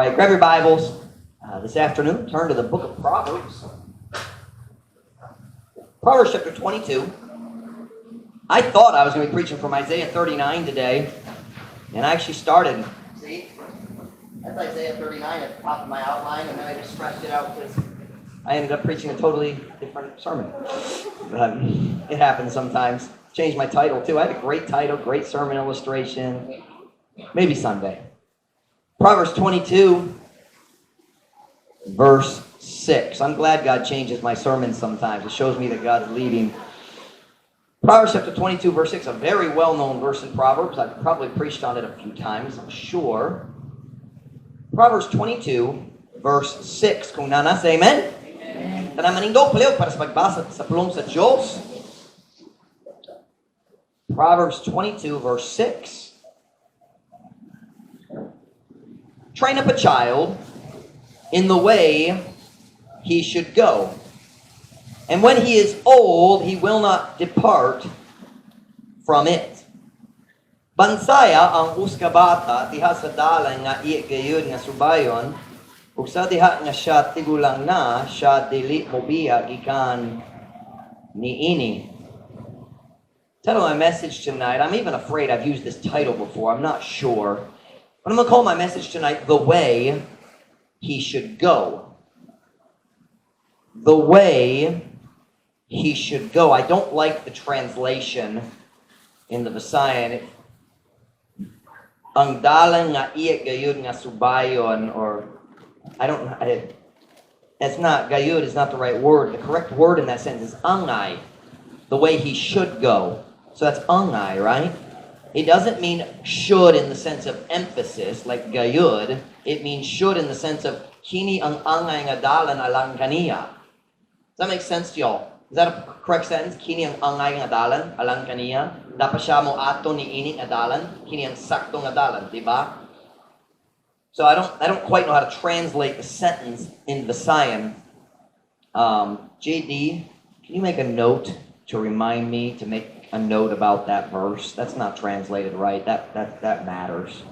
right, grab your Bibles this afternoon. Turn to the book of Proverbs. Proverbs chapter 22. I thought I was going to be preaching from Isaiah 39 today, and I actually started. See? That's Isaiah 39 at the top of my outline, and then I just scratched it out because I ended up preaching a totally different sermon. It happens sometimes. Changed my title, too. I had a great title, great sermon illustration. Maybe Sunday. Proverbs 22, verse 6. I'm glad God changes my sermons sometimes. It shows me that God's leading. Proverbs chapter 22, verse 6, a very well-known verse in Proverbs. I've probably preached on it a few times, I'm sure. Proverbs 22, verse 6. Kung nana, say amen? Amen. Tanamaning paleo para sa pagbasa sa pulong sa Diyos. Proverbs 22, verse 6. Train up a child in the way he should go. And when he is old, he will not depart from it. Bansaya ang uskabata diha sa dalan nga gayud nga subayon, ug sa diha nga siya tigulang na, siya dili mobiya gikan niini. Title of my message tonight, I'm even afraid I've used this title before, I'm not sure. But I'm going to call my message tonight, The Way He Should Go. The Way He Should Go. I don't like the translation in the Visayan. Ang dalan nga iya gayud nga subayon, or it's not, gayud is not the right word. The correct word in that sentence is angay. The way he should go. So that's angay, right? It doesn't mean should in the sense of emphasis, like gayud. It means should in the sense of kini ang angay nga dalan alang kaniya. Does that make sense to y'all? Is that a correct sentence? Kini ang angay nga dalan alang kaniya. Dapat siya mo ato ni ini nga dalan. Kini ang sakto nga dalan, di ba? So I don't quite know how to translate the sentence in Visayan. JD, can you make a note to remind me to make a note about that verse? That's not translated right. That matters.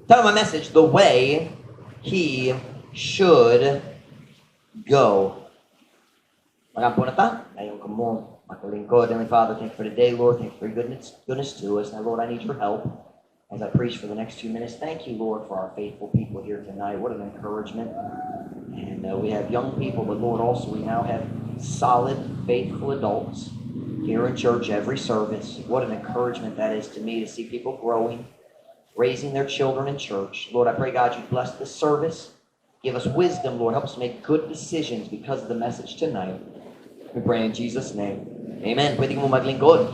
Tell my message, the way he should go. Magampo na ta? Ayun ka mo. Makalingkod. Heavenly Father, thank you for today, Lord. Thank you for your goodness to us. Now, Lord, I need your help as I preach for the next 2 minutes. Thank you, Lord, for our faithful people here tonight. What an encouragement. And we have young people, but Lord, also we now have solid, faithful adults here in church every service. What an encouragement that is to me to see people growing, raising their children in church. Lord, I pray, God, you bless this service. Give us wisdom, Lord. Help us make good decisions because of the message tonight. We pray in Jesus' name. Amen. Pwede mo maglingkod.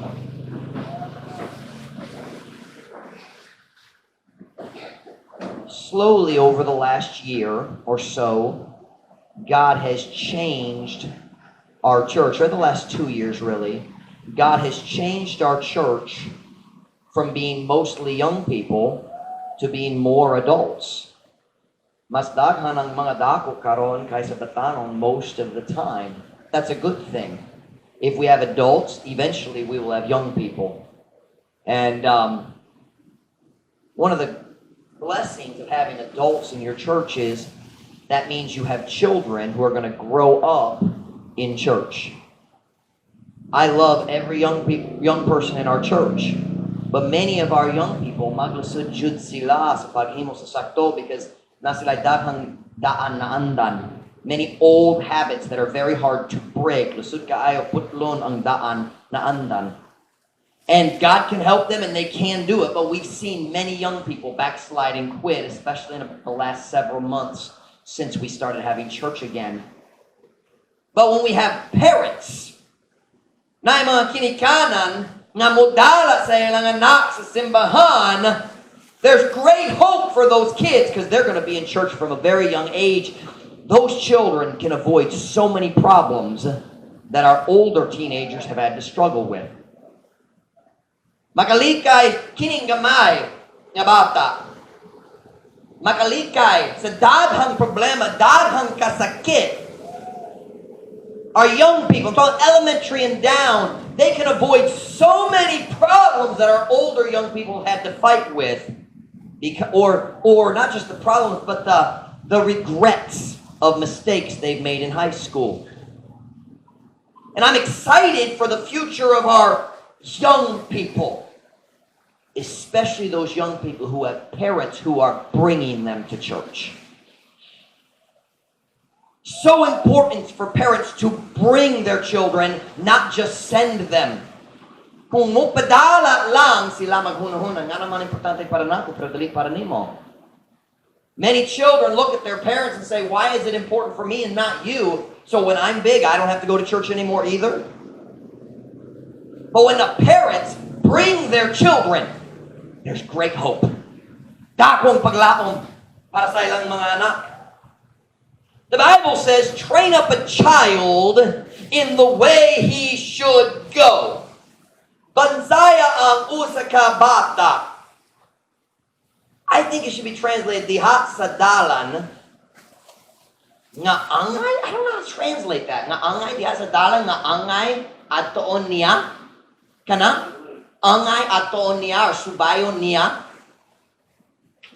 Slowly over the last year or so, God has changed our church, or the last 2 years really. God has changed our church from being mostly young people to being more adults. Mas daghan ang mga dako karon kaysa batanon most of the time. That's a good thing. If we have adults, eventually we will have young people. And one of the blessings of having adults in your church is that means you have children who are going to grow up in church. I love every young person in our church, but many of our young people maglusod jud sila sa paghimo sa sakto because na sila daghang daan na andan. Many old habits that are very hard to break. Lusod kaayo putlon ang daan na andan. And God can help them and they can do it, but we've seen many young people backslide and quit, especially in the last several months since we started having church again. But when we have parents na mga kinikanan nga modala sa ilang anak sa simbahan, there's great hope for those kids because they're going to be in church from a very young age. Those children can avoid so many problems that our older teenagers have had to struggle with. Makalikay kining gamay nga bata. Makalikay sa daghang problema, daghang kasakit. Our young people, from elementary and down, they can avoid so many problems that our older young people had to fight with or not just the problems, but the regrets of mistakes they've made in high school. And I'm excited for the future of our young people, especially those young people who have parents who are bringing them to church. So important for parents to bring their children, not just send them. Kung mupadala lang sila maghunahuna, nga naman importante para nako, pero dali para nimo. Many children look at their parents and say, why is it important for me and not you? So when I'm big, I don't have to go to church anymore either. But when the parents bring their children, there's great hope. Dakong paglaom para sa ilang mga anak. The Bible says, train up a child in the way he should go. Bansaya ang usa ka bata. I think it should be translated, diha sa dalan nga angay. I don't know how to translate that. Nga angay diha sa dalan, nga angay atoon niya. Kana? Angay atoon niya or subayon niya.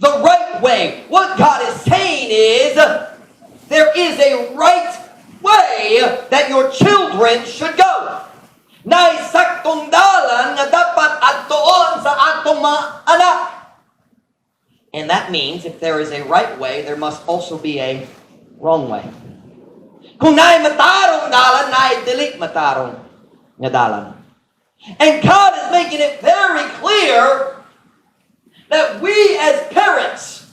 The right way. What God is saying is, there is a right way that your children should go. Na saktong dalan nga dapat atoon sa atong mga anak. And that means if there is a right way, there must also be a wrong way. Kung naay matarong dalan, naay dili matarong nga dalan. And God is making it very clear that we as parents,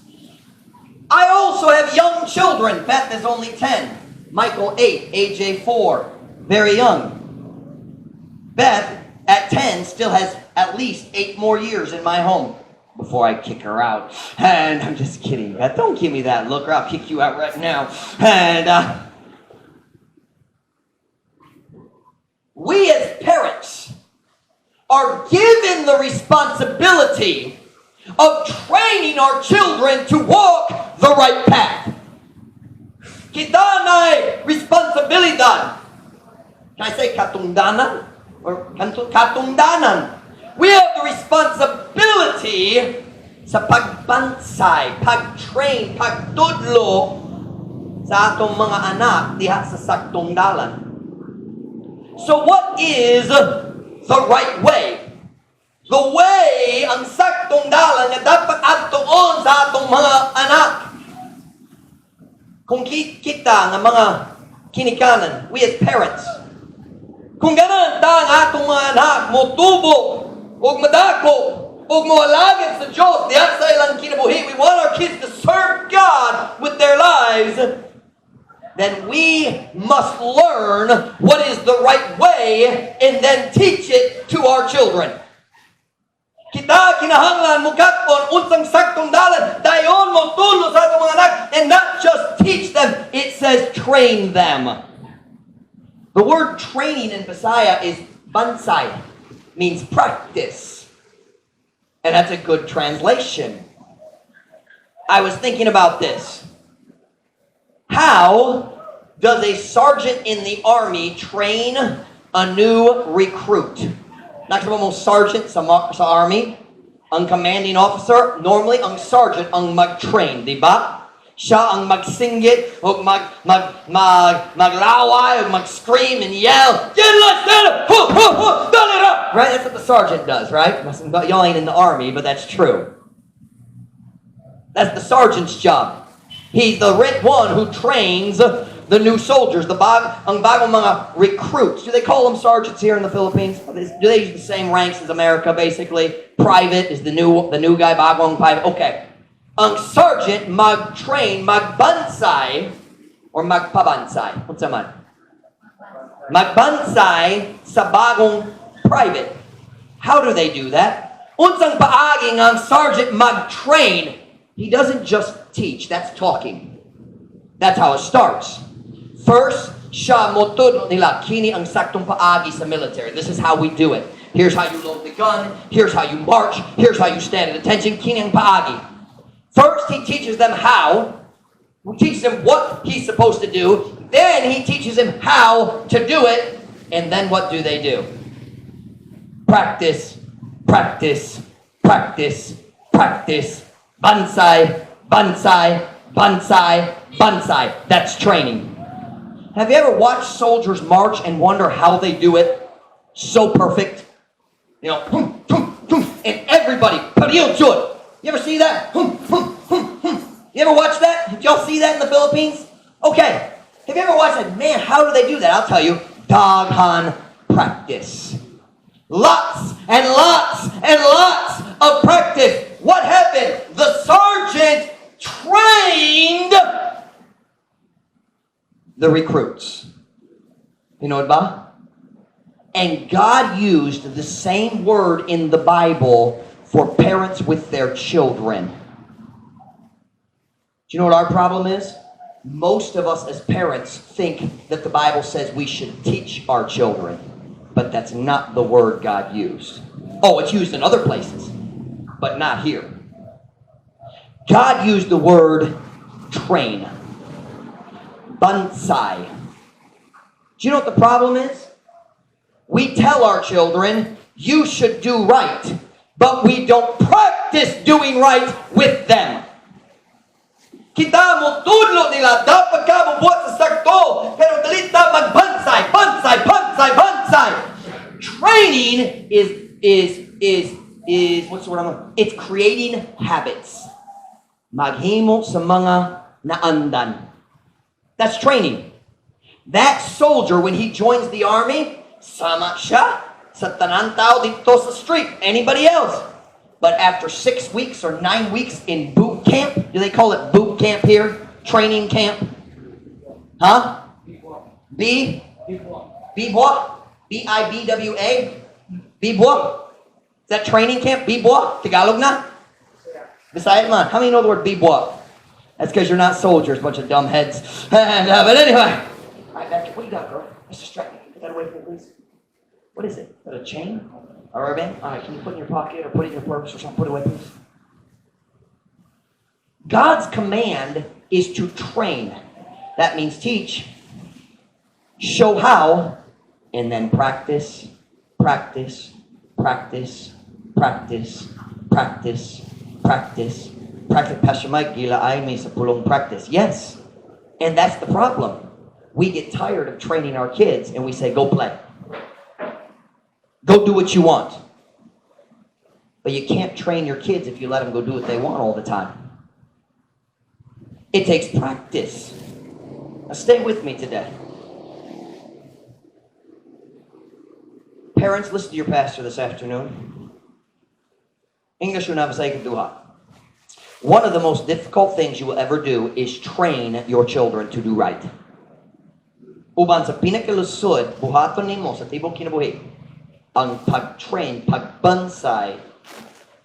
I also have young children. Beth is only 10. Michael 8. AJ 4. Very young. Beth at 10 still has at least 8 more years in my home before I kick her out. And I'm just kidding, Beth. Don't give me that look or I'll kick you out right now. And we as parents are given the responsibility of training our children to walk the right path. Kita na'y responsibilidad. Can I say katungdanan? Or katungdanan? We have the responsibility sa pagbansay, pag-train, pagtudlo sa atong mga anak diha sa saktong dalan. So what is the right way? The way, ang saktong dalan na dapat atuon sa atong mga anak. Kung kita nga mga kinikanan, we as parents, kung ganan ta ang atong mga anak motubo og madako og moalagad sa Dios diha sa ilang kinabuhi, we want our kids to serve God with their lives, then we must learn what is the right way and then teach it to our children. Kita kinahanglan mukat-on unsang saktong dalan dayon mo tulo sa atong mga anak, and not just teach them, it says train them. The word training in Bisaya is bansay, means practice. And that's a good translation. I was thinking about this. How does a sergeant in the army train a new recruit? Nakita mo sergeant sa army, ang commanding officer, normally ang sergeant ang mag-train, di ba? Siya ang magsinggit, o maglaway, o mag-scream and yell, get lost, right? That's what the sergeant does, right? Y'all ain't in the army, but that's true. That's the sergeant's job. He's the one who trains the new soldiers, ang bagong mga recruits. Do they call them sergeants here in the Philippines? Do they use the same ranks as America, basically? Private is the new guy, bagong private. Okay. Ang sergeant mag-train, magbansay, or magpabansay. What's that man? Magbansay sa bagong private. How do they do that? Unsang paaging ang sergeant mag-train. He doesn't just teach, that's talking. That's how it starts. First, siya motudlo nila, kini ang saktong paagi sa military. This is how we do it. Here's how you load the gun. Here's how you march. Here's how you stand at attention. Kini ang paagi. First, he teaches them how. He teaches them what he's supposed to do. Then he teaches them how to do it. And then what do they do? Practice, practice, practice, practice, Bansai, bansai, bansai, bansai. That's training. Have you ever watched soldiers march and wonder how they do it so perfect? You know, and everybody, you ever see that? You ever watch that? Did y'all see that in the Philippines? Okay. Have you ever watched that? Man, how do they do that? I'll tell you. Daghan practice. Lots and lots and lots of practice. What happened? The sergeant trained the recruits. You know what, ba? And God used the same word in the Bible for parents with their children. Do you know what our problem is? Most of us as parents think that the Bible says we should teach our children, but that's not the word God used. Oh, it's used in other places, but not here. God used the word train. Bansai. Do you know what the problem is? We tell our children, you should do right, but we don't practice doing right with them. Kita mo tudlo nila, dapat ka mo buhat sa sakto, pero dalita magbansay, bansay, bansay, bansay. Training is what's the word I'm looking? It's creating habits. Maghimo sa mga naandan. That's training. That soldier, when he joins the army, sama siya sa tanan tao dito sa street. Anybody else? But after 6 weeks or 9 weeks in boot camp, do they call it boot camp here? Training camp? Huh? B? B-bois? B-I-B-W-A? B-bois? Is that training camp? B-bois? Tagalog na? Bisaya man. How many know the word B-bois? That's because you're not soldiers, bunch of dumb heads. But anyway. All right, back here. What do you got, girl? Let's distract me. Put that away from me, please. What is it? Is that a chain? A rubber band? All right, can you put it in your pocket or put it in your purse or something? Put it away, please. God's command is to train. That means teach, show how, and then practice, practice, practice, practice, practice, practice, practice. Pastor Mike, gila ay may sa pulong practice. Yes, and that's the problem. We get tired of training our kids and we say, go play. Go do what you want. But you can't train your kids if you let them go do what they want all the time. It takes practice. Now stay with me today. Parents, listen to your pastor this afternoon. English duha. One of the most difficult things you will ever do is train your children to do right. Uban sa pinakalusod, buhaton nimo sa tibok kinabuhi, ang pag-train, pagbansay,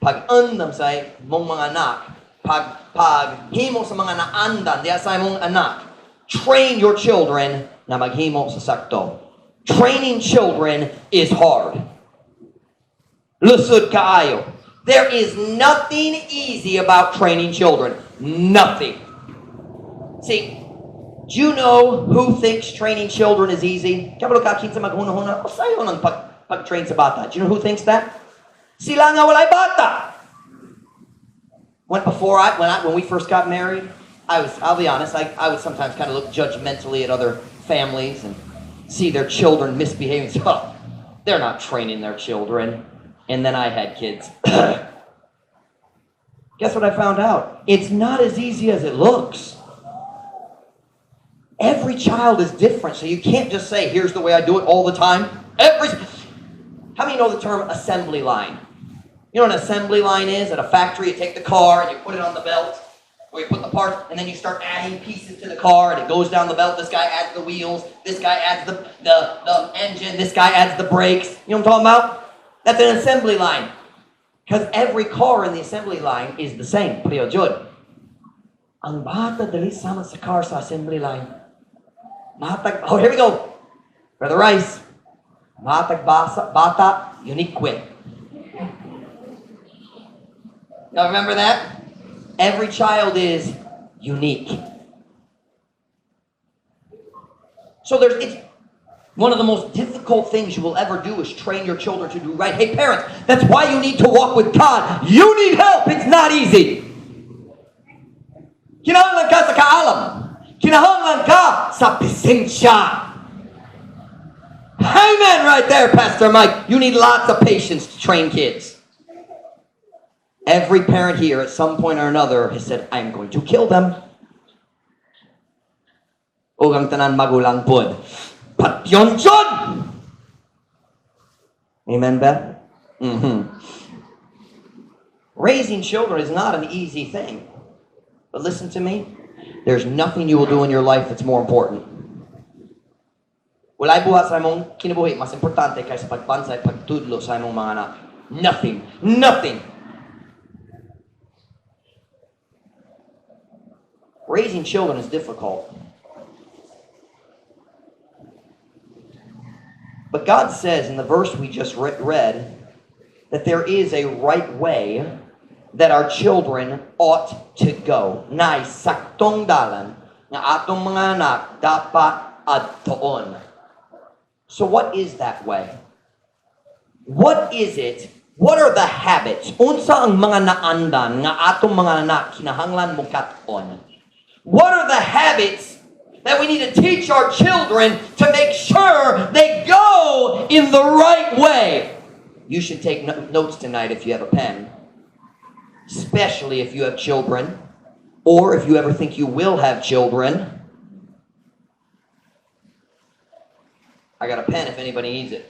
pag-andam sa mong mga anak, paghimo sa mga naandan diya sa mong anak. Train your children na maghimo sa sakto. Training children is hard. Lusod kaayo. There is nothing easy about training children. Nothing. See, do you know who thinks training children is easy? Kabalo ka kinsa maghuna-huna, o sayo ng pag-train sa bata. Do you know who thinks that? Sila nga walay bata. When we first got married, I'll be honest, I would sometimes kind of look judgmentally at other families and see their children misbehaving. So, oh, they're not training their children. And then I had kids. Guess what I found out? It's not as easy as it looks. Every child is different, so you can't just say, here's the way I do it all the time. How many know the term assembly line? You know what an assembly line is? At a factory, you take the car and you put it on the belt, or you put the parts, and then you start adding pieces to the car, and it goes down the belt. This guy adds the wheels, this guy adds the engine, this guy adds the brakes. You know what I'm talking about? That's an assembly line. Because every car in the assembly line is the same. Priyo Jud. Ang bata dali sama sa car sa assembly line. Oh, here we go. Brother Rice. Matag bata, unique. Y'all remember that? Every child is unique. So it's one of the most difficult things you will ever do is train your children to do right. Hey parents, that's why you need to walk with God. You need help. It's not easy. Kinahanglan ka sa kaalam. Kinahanglan ka sa pasensya. Amen right there, Pastor Mike. You need lots of patience to train kids. Every parent here at some point or another has said, I'm going to kill them. Ugang tanan magulang pod. Patyon chod! Amen, Beth? Raising children is not an easy thing. But listen to me. There's nothing you will do in your life that's more important. Walay buhat sa imong kinabuhi mas importante kaysa pagbansay, pagtudlo sa imong mga anak. Nothing. Nothing. Raising children is difficult. But God says in the verse we just read that there is a right way that our children ought to go. Nay saktong dalan nga atong mga anak dapat adtoon. So what is that way? What is it? What are the habits? Unsa ang mga naandan nga atong mga anak kinahanglan mo kat-on? What are the habits that we need to teach our children to make sure they go in the right way? You should take notes tonight if you have a pen. Especially if you have children, or if you ever think you will have children. I got a pen if anybody needs it.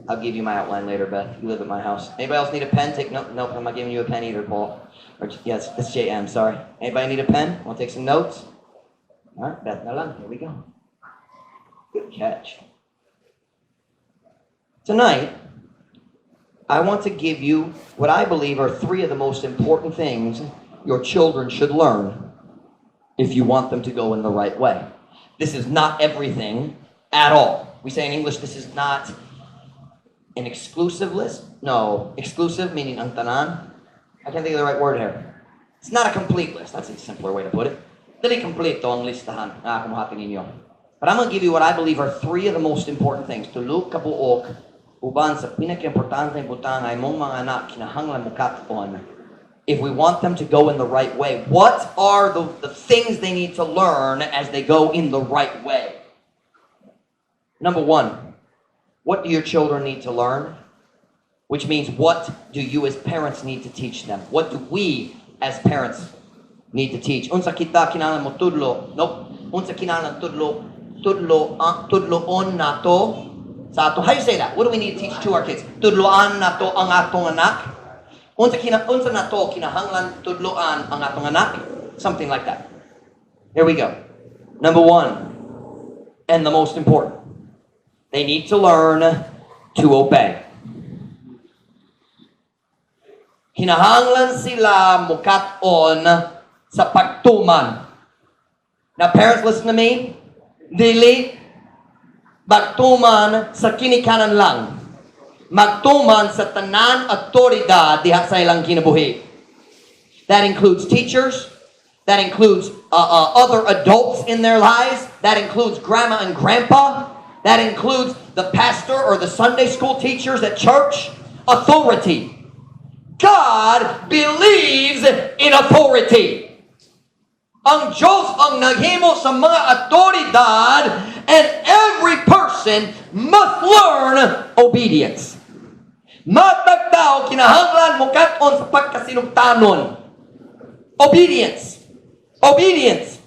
I'll give you my outline later, Beth. You live at my house. Anybody else need a pen? Take nope, I'm not giving you a pen either, Paul. Or, yes, it's JM, sorry. Anybody need a pen? Want to take some notes? All right, Beth, now here we go. Good catch. Tonight, I want to give you what I believe are 3 of the most important things your children should learn if you want them to go in the right way. This is not everything at all. We say in English, this is not an exclusive list. No, exclusive meaning ang tanan. I can't think of the right word here. It's not a complete list. That's a simpler way to put it. Dili kompleto ang listahan na kumuhatin ninyo. But I'm going to give you what I believe are 3 of the most important things. Tulog kabuok, uban sa pinaka-importanteng butang ay mong mga anak kinahanglan mo kat-on. If we want them to go in the right way, what are the things they need to learn as they go in the right way? Number 1, what do your children need to learn? Which means, what do you as parents need to teach them? What do we as parents need to teach? Unsa kita kinahanglan mo tudlo? Nope. Unsa kinahanglan tudloon nato sa ato. How do you say that? What do we need to teach to our kids? Tudloan nato ang atong anak. Unsa nato kinahanglan tudloan ang atong anak? Something like that. Here we go. Number 1, and the most important. They need to learn to obey. Kinahanglan sila mukat-on sa pagtuman. Now parents, listen to me. Dili magtuman sa kinikanan lang. Magtuman sa tanan autoridad diha sa ilang kinabuhi. That includes teachers. That includes other adults in their lives. That includes grandma and grandpa. That includes the pastor or the Sunday school teachers at church. Authority. God believes in authority. Ang Diyos ang naghimo sa mga autoridad, and every person must learn obedience. Matag tao kinahanglan mo kat-on sa pagkasinugtanon. Obedience. Obedience.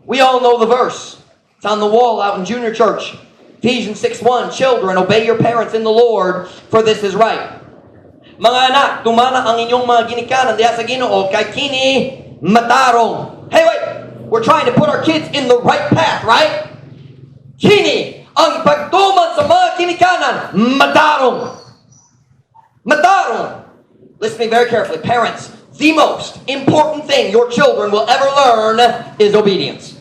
We all know the verse. It's on the wall out in junior church. Ephesians 6:1, children, obey your parents in the Lord, for this is right. Mga anak, tumana ang inyong mga ginikanan diha sa Ginoo kay kini matarong. Hey, wait! We're trying to put our kids in the right path, right? Kini ang pagtuman sa mga ginikanan, matarong. Matarong. Listen to me very carefully. Parents, the most important thing your children will ever learn is obedience.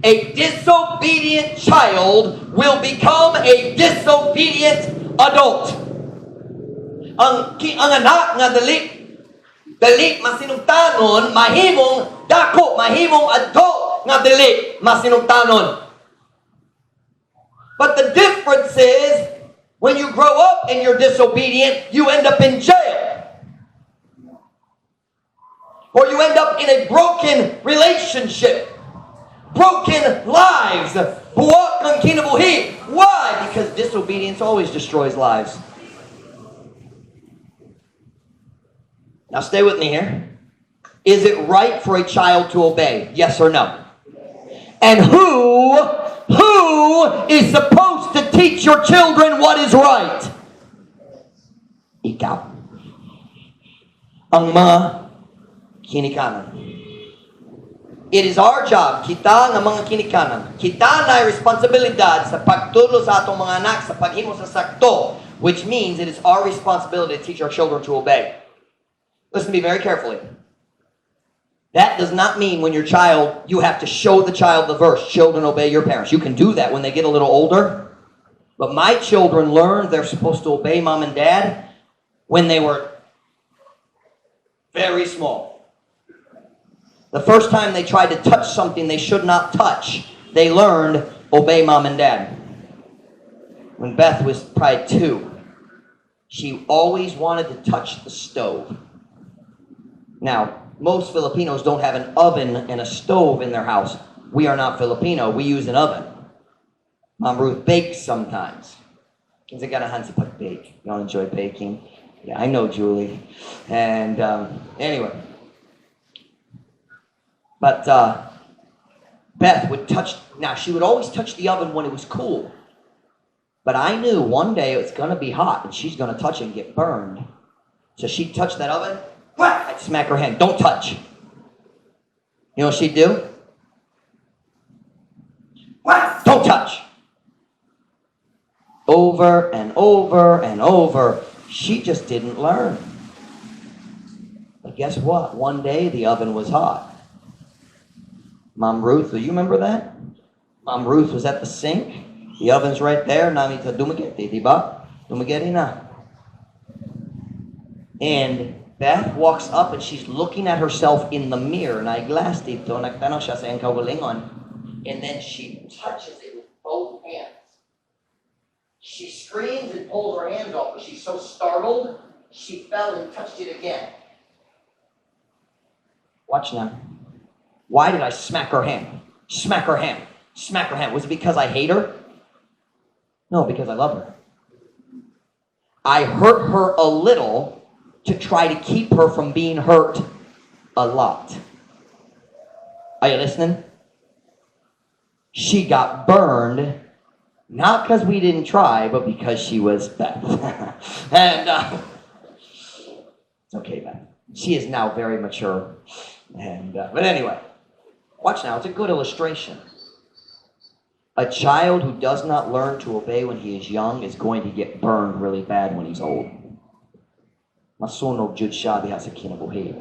A disobedient child will become a disobedient adult. Ang anak nga dali masinugtanon, mahimong dako, mahimong adult nga dali masinugtanon. But the difference is, when you grow up and you're disobedient, you end up in jail. Or you end up in a broken relationship. Broken lives. Buwak ng kinabuhi. Why? Because disobedience always destroys lives. Now stay with me here. Is it right for a child to obey? Yes or no? And who is supposed to teach your children what is right? Ikaw. Ang mga kinikanan. It is our job, kita ng mga kinikanan. Kita na responsibilidad sa pagturo sa atong mga anak sa paghimo sa sakto, which means it is our responsibility to teach our children to obey. Listen to me very carefully. That does not mean when your child, you have to show the child the verse, children obey your parents. You can do that when they get a little older. But my children learned they're supposed to obey mom and dad when they were very small. The first time they tried to touch something they should not touch, they learned obey mom and dad. When Beth was probably 2, she always wanted to touch the stove. Now, most Filipinos don't have an oven and a stove in their house. We are not Filipino. We use an oven. Mom Ruth bakes sometimes. Kasi ganahan sa pag-bake. You don't enjoy baking? Yeah, I know, Julie. And anyway. But Beth would touch, now she would always touch the oven when it was cool. But I knew one day it was going to be hot and she's going to touch it and get burned. So she'd touch that oven. I'd smack her hand. Don't touch. You know what she'd do? Don't touch. Over and over and over. She just didn't learn. But guess what? One day the oven was hot. Mom Ruth, do you remember that? Mom Ruth was at the sink. The oven's right there. Nami ta dumageti, diba? Dumageti na. And Beth walks up and she's looking at herself in the mirror. Naiglas dito, nagtanong siya sa kaugalingon. And then she touches it with both hands. She screams and pulls her hands off, but she's so startled, she fell and touched it again. Watch now. Why did I smack her hand? Smack her hand. Smack her hand. Was it because I hate her? No, because I love her. I hurt her a little to try to keep her from being hurt a lot. Are you listening? She got burned, not because we didn't try, but because she was Beth. And it's okay, Beth. She is now very mature. And but anyway, watch now. It's a good illustration. A child who does not learn to obey when he is young is going to get burned really bad when he's old. Masunog jud siya diha sa kinabuhi.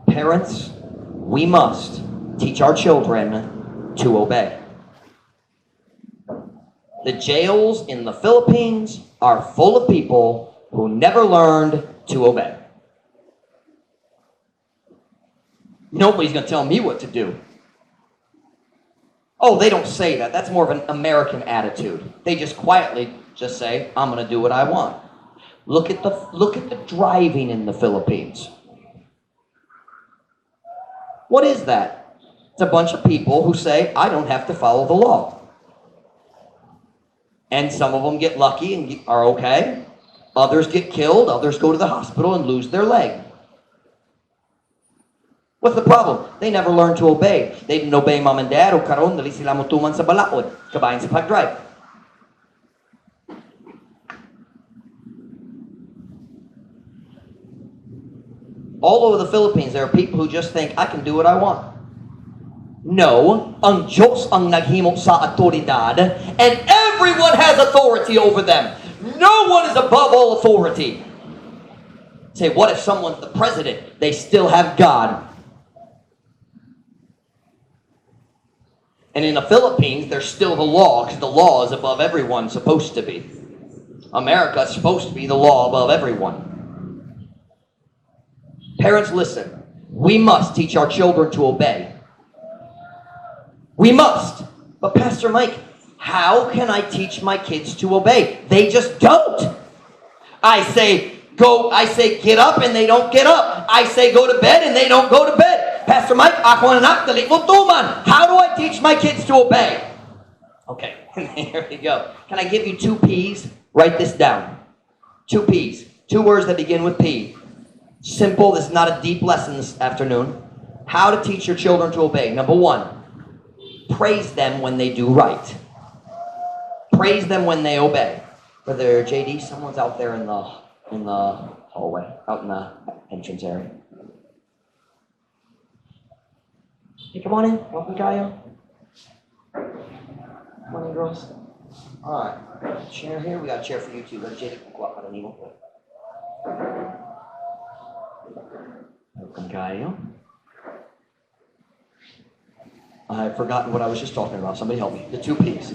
Parents, we must teach our children to obey. The jails in the Philippines are full of people who never learned to obey. Nobody's going to tell me what to do. Oh, they don't say that. That's more of an American attitude. They just quietly just say, I'm going to do what I want. Look at the driving in the Philippines. What is that? It's a bunch of people who say, I don't have to follow the law. And some of them get lucky and are okay. Others get killed. Others go to the hospital and lose their leg. What's the problem? They never learned to obey. They didn't obey mom and dad. O karon, dali sila mutuman sa balaod. Kabayan sa pag-drive. All over the Philippines, there are people who just think, I can do what I want. No, ang Diyos ang naghimo sa autoridad, and everyone has authority over them. No one is above all authority. Say, what if someone's the president? They still have God. And in the Philippines, there's still the law, because the law is above everyone, supposed to be. America is supposed to be the law above everyone. Parents, listen. We must teach our children to obey. We must. But Pastor Mike, how can I teach my kids to obey? They just don't. I say, I say get up and they don't get up. I say go to bed and they don't go to bed. Pastor Mike, ako ang anak, dali mo tuman. How do I teach my kids to obey? Okay, here we go. Can I give you 2 P's? Write this down. 2 P's. 2 words that begin with P. Simple, this is not a deep lesson this afternoon. How to teach your children to obey. Number 1, praise them when they do right. Praise them when they obey. Brother JD, someone's out there in the hallway, out in the entrance area. Hey, come on in. Welcome, Kyle. Come on in, girls. All right. Chair here. We got a chair for you too. Brother JD, welcome, Kyle. I've forgotten what I was just talking about. Somebody help me. The 2 P's.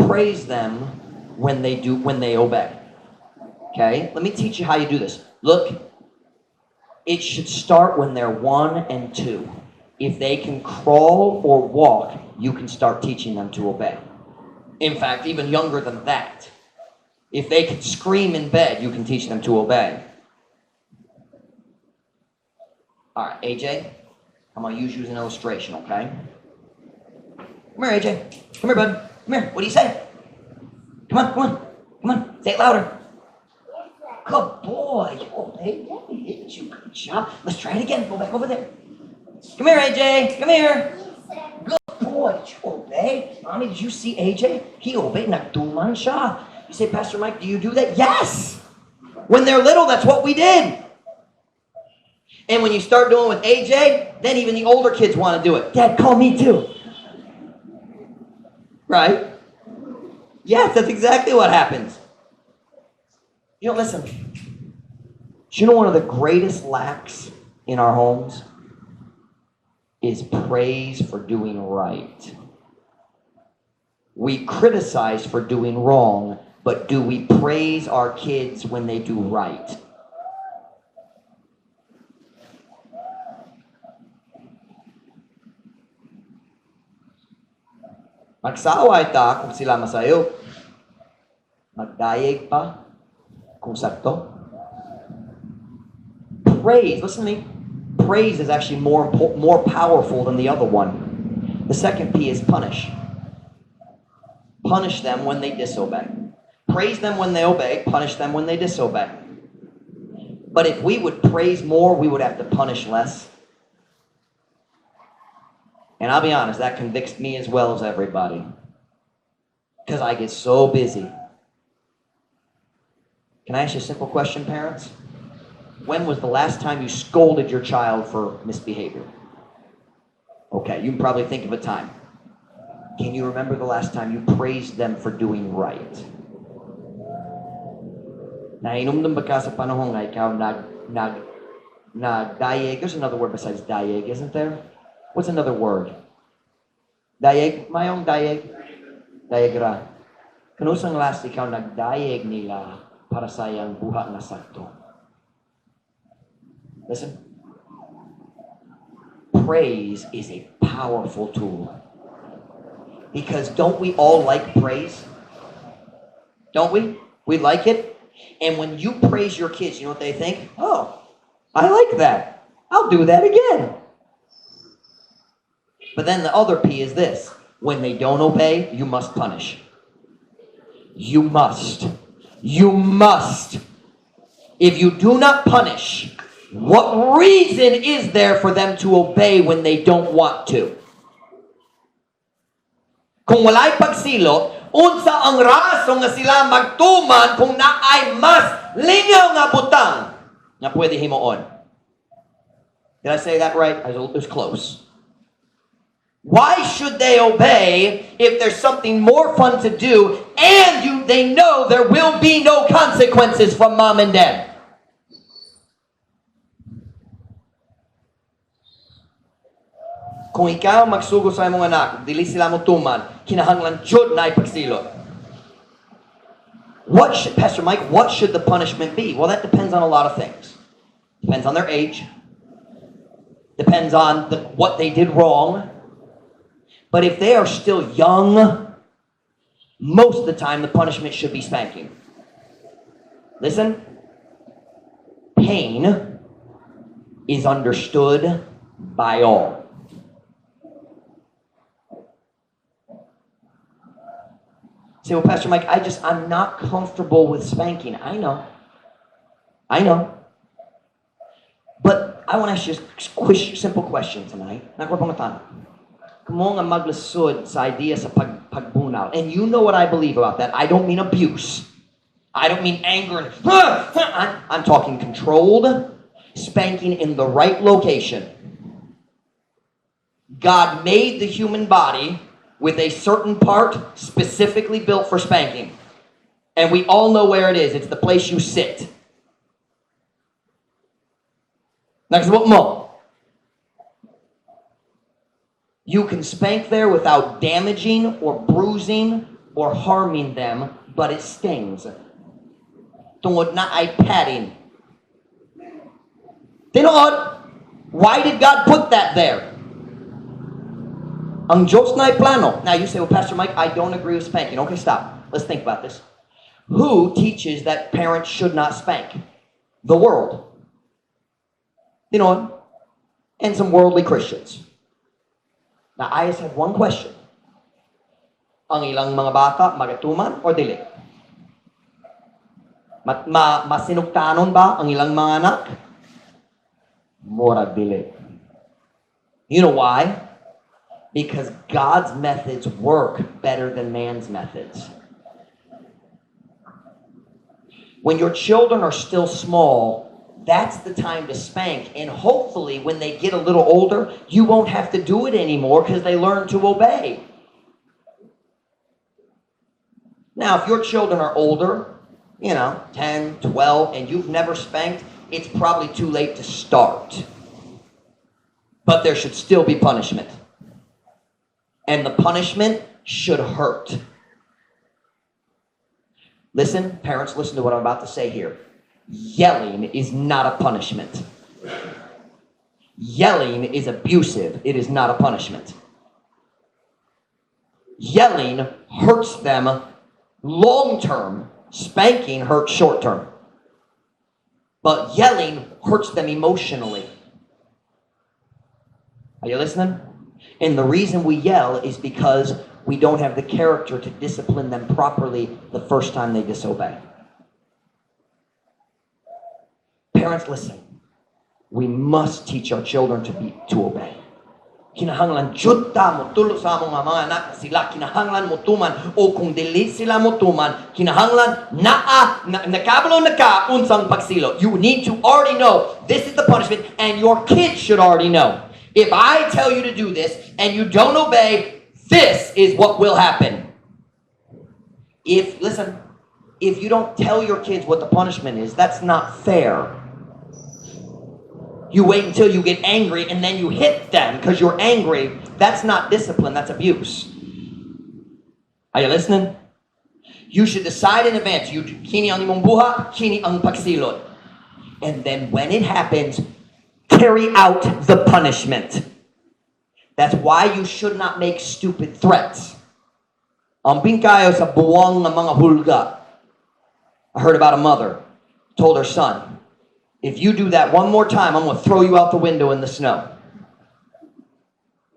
Praise them when they obey. Okay? Let me teach you how you do this. Look, it should start when they're 1 and 2. If they can crawl or walk, you can start teaching them to obey. In fact, even younger than that. If they can scream in bed, you can teach them to obey. All right, AJ, I'm going to use you as an illustration, okay? Come here, AJ. Come here, bud. Come here. What do you say? Come on, come on. Come on. Say it louder. Good boy. Oh, hey, hit you. Good job. Let's try it again. Go back over there. Come here, AJ. Come here. Good boy. Did you obey? Mommy, did you see AJ? He obeyed. Nagtuman siya. You say, Pastor Mike, do you do that? Yes. When they're little, that's what we did. And when you start doing with AJ, then even the older kids want to do it. Dad, call me too. Right? Yes, that's exactly what happens. You know, listen. Do you know one of the greatest lacks in our homes is praise for doing right? We criticize for doing wrong, but do we praise our kids when they do right? Magsaway ta kung sila masayo. Magdayeg pa kung sakto. Praise, listen to me. Praise is actually more powerful than the other one. The second P is punish. Punish them when they disobey. Praise them when they obey. Punish them when they disobey. But if we would praise more, we would have to punish less. And I'll be honest, that convicts me as well as everybody. Because I get so busy. Can I ask you a simple question, parents? When was the last time you scolded your child for misbehavior? Okay, you can probably think of a time. Can you remember the last time you praised them for doing right? Nainom ba ka sa panahon nga ikaw nag-dayeg? There's another word besides dayeg, isn't there? What's another word? Dayeg? Mayong dayeg? Dayegra. Kanusang last ikaw nagdayeg nila para sa iyang buha nga sakto. Listen. Praise is a powerful tool. Because don't we all like praise? Don't we? We like it. And when you praise your kids, you know what they think? Oh, I like that. I'll do that again. But then the other P is this. When they don't obey, you must punish. You must. You must. If you do not punish, what reason is there for them to obey when they don't want to? Kung walay pagsilo, unsa ang rason nga sila magtuman kung naay mas lingaw nga butang nga pwede himuon? Did I say that right? It was close. Why should they obey if there's something more fun to do and they know there will be no consequences from mom and dad? Kung ikaw magsugo sa imong anak, dili sila mo tuman, kinahanglan jud na ipagsilot. Pastor Mike, what should the punishment be? Well, that depends on a lot of things. Depends on their age. Depends on what they did wrong. But if they are still young, most of the time the punishment should be spanking. Listen, pain is understood by all. Say, well, Pastor Mike, I'm not comfortable with spanking. I know. But I want to ask you a simple question tonight. Kamo nga maglasod sa idea sa pagbunaw. And you know what I believe about that. I don't mean abuse. I don't mean anger. I'm talking controlled spanking in the right location. God made the human body with a certain part specifically built for spanking. And we all know where it is. It's the place you sit. Nagsabot mo. You can spank there without damaging or bruising or harming them, but it stings. Tungod na ay padding. Tinood, why did God put that there? Ang Diyos na ay plano. Now you say, well, Pastor Mike, I don't agree with spanking. Okay, stop. Let's think about this. Who teaches that parents should not spank? The world. You know, and some worldly Christians. Now, I just have one question. Ang ilang mga bata, magatuman or dili? Masinugtanon ba ang ilang mga anak? Mura dili. You know why? Because God's methods work better than man's methods. When your children are still small, that's the time to spank. And hopefully, when they get a little older, you won't have to do it anymore because they learn to obey. Now, if your children are older, 10, 12, and you've never spanked, it's probably too late to start. But there should still be punishment. And the punishment should hurt. Listen, parents, listen to what I'm about to say here. Yelling is not a punishment. Yelling is abusive. It is not a punishment. Yelling hurts them long term. Spanking hurts short term. But yelling hurts them emotionally. Are you listening? And the reason we yell is because we don't have the character to discipline them properly the first time they disobey. Parents, listen. We must teach our children to obey. Kinahanglan juta mo tulo sa among mga anak sila kinahanglan mo tuman o kung dili sila mo tuman kinahanglan nakabalo naka unsang pagsilo. You need to already know this is the punishment, and your kids should already know. If I tell you to do this and you don't obey, this is what will happen. If you don't tell your kids what the punishment is, that's not fair. You wait until you get angry and then you hit them because you're angry. That's not discipline, that's abuse. Are you listening? You should decide in advance. Kini ang imong buhat, kini ang pagsilot. And then when it happens, carry out the punishment. That's why you should not make stupid threats. Amping kayo sa buwang ng mga hulga. I heard about a mother told her son, if you do that one more time, I'm going to throw you out the window in the snow.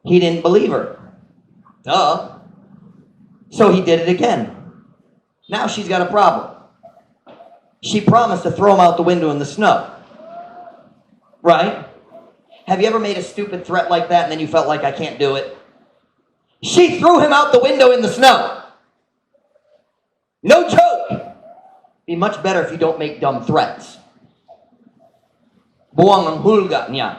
He didn't believe her. Duh. So he did it again. Now she's got a problem. She promised to throw him out the window in the snow. Right? Have you ever made a stupid threat like that and then you felt like I can't do it? She threw him out the window in the snow. No joke. Be much better if you don't make dumb threats. Buwang ang hulga niya.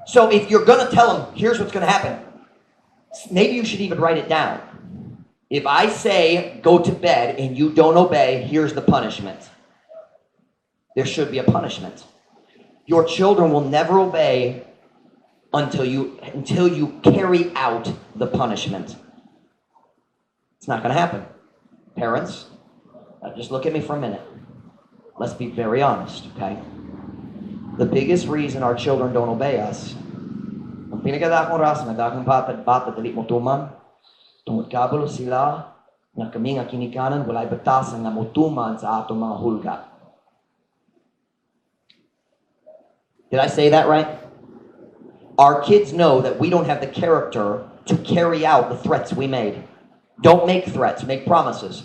So if you're going to tell him, here's what's going to happen. Maybe you should even write it down. If I say, go to bed, and you don't obey, here's the punishment. There should be a punishment. Your children will never obey until you carry out the punishment. It's not going to happen. Parents, just look at me for a minute. Let's be very honest, okay? The biggest reason our children don't obey us, ang pinakadakong rason na dakong bata dali mo tuman, tungod kabalo sila nga kami nga kinikanan walay batasan nga motuman sa atong mga hulga. Did I say that right? Our kids know that we don't have the character to carry out the threats we made. Don't make threats, make promises.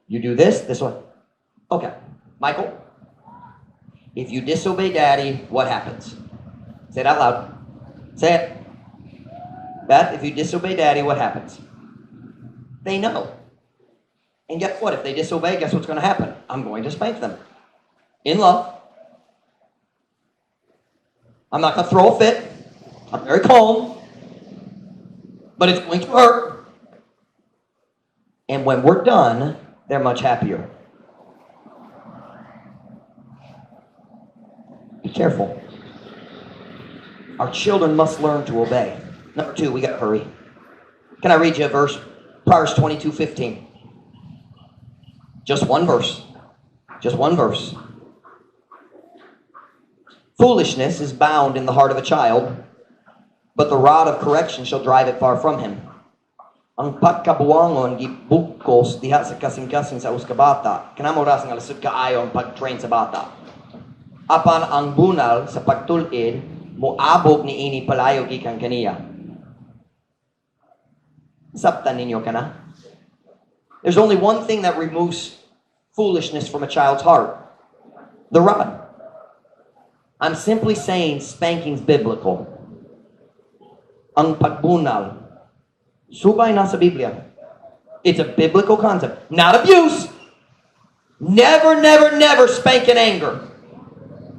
You do this one. Okay, Michael, if you disobey daddy, what happens? Say it out loud. Say it. Beth, if you disobey daddy, what happens? They know. And guess what? If they disobey, guess what's going to happen? I'm going to spank them. In love. I'm not going to throw a fit. I'm very calm. But it's going to hurt. And when we're done, they're much happier. Be careful. Our children must learn to obey. Number 2, we got to hurry. Can I read you a verse? Proverbs 22:15. Just one verse. Just one verse. Foolishness is bound in the heart of a child, but the rod of correction shall drive it far from him. Ang pagkabuangon gibukos diha sa kasing-kasing sa uskabata. Kanamo ras nga lasud kaayo ang pag-train sa bata. Apan ang bunal sa pagtulid moabog ni ini palayo gikan kaniya. Sabtan ninyo kana? There's only one thing that removes foolishness from a child's heart. The rod. I'm simply saying spanking's biblical. Ang pagbunal. Subay na sa Biblia. It's a biblical concept. Not abuse. Never, never, never spank in anger.